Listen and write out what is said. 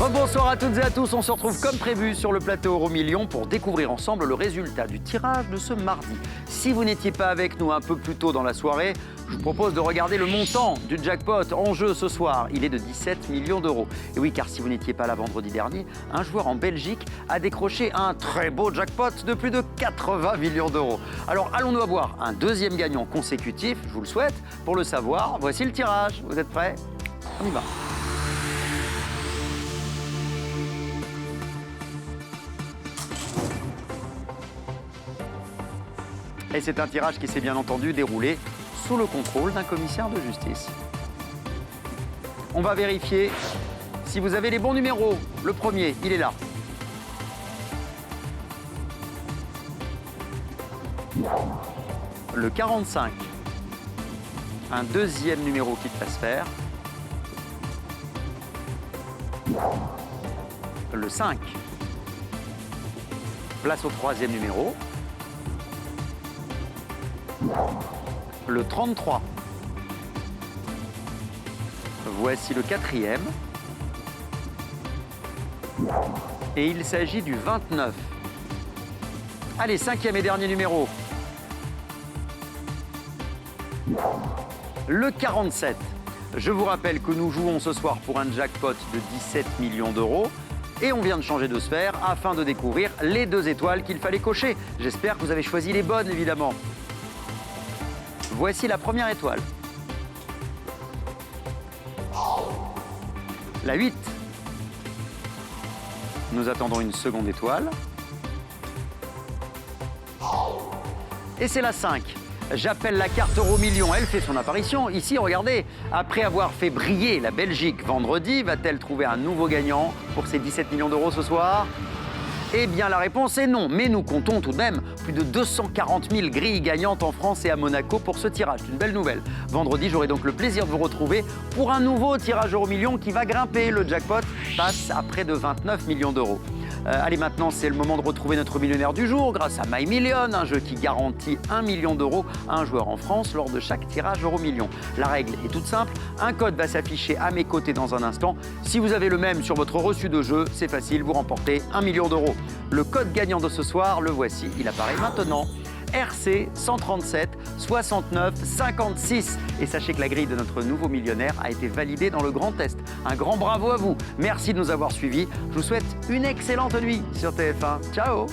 Bonsoir à toutes et à tous, on se retrouve comme prévu sur le plateau Euromillions pour découvrir ensemble le résultat du tirage de ce mardi. Si vous n'étiez pas avec nous un peu plus tôt dans la soirée, je vous propose de regarder le montant du jackpot en jeu ce soir. Il est de 17 millions d'euros. Et oui, car si vous n'étiez pas là vendredi dernier, un joueur en Belgique a décroché un très beau jackpot de plus de 80 millions d'euros. Alors allons-nous avoir un deuxième gagnant consécutif, je vous le souhaite. Pour le savoir, voici le tirage. Vous êtes prêts? On y va. Et c'est un tirage qui s'est bien entendu déroulé sous le contrôle d'un commissaire de justice. On va vérifier si vous avez les bons numéros. Le premier, il est là. Le 45. Un deuxième numéro qui te laisse faire. Le 5. Place au troisième numéro. Le 33. Voici le quatrième. Et il s'agit du 29. Allez, cinquième et dernier numéro. Le 47. Je vous rappelle que nous jouons ce soir pour un jackpot de 17 millions d'euros. Et on vient de changer de sphère afin de découvrir les 2 étoiles qu'il fallait cocher. J'espère que vous avez choisi les bonnes, évidemment. Voici la première étoile. La 8. Nous attendons une seconde étoile. Et c'est la 5. J'appelle la carte Euromillions. Elle fait son apparition. Ici, regardez. Après avoir fait briller la Belgique vendredi, va-t-elle trouver un nouveau gagnant pour ses 17 millions d'euros ce soir ? Eh bien, la réponse est non. Mais nous comptons tout de même plus de 240 000 grilles gagnantes en France et à Monaco pour ce tirage. C'est une belle nouvelle. Vendredi, j'aurai donc le plaisir de vous retrouver pour un nouveau tirage Euromillions qui va grimper. Le jackpot passe à près de 29 millions d'euros. Allez, maintenant, c'est le moment de retrouver notre millionnaire du jour grâce à My Million, un jeu qui garantit 1 million d'euros à un joueur en France lors de chaque tirage Euromillions. La règle est toute simple, un code va s'afficher à mes côtés dans un instant. Si vous avez le même sur votre reçu de jeu, c'est facile, vous remportez 1 million d'euros. Le code gagnant de ce soir, le voici, il apparaît maintenant. RC 137 69 56. Et sachez que la grille de notre nouveau millionnaire a été validée dans le Grand Est. Un grand bravo à vous. Merci de nous avoir suivis. Je vous souhaite une excellente nuit sur TF1. Ciao!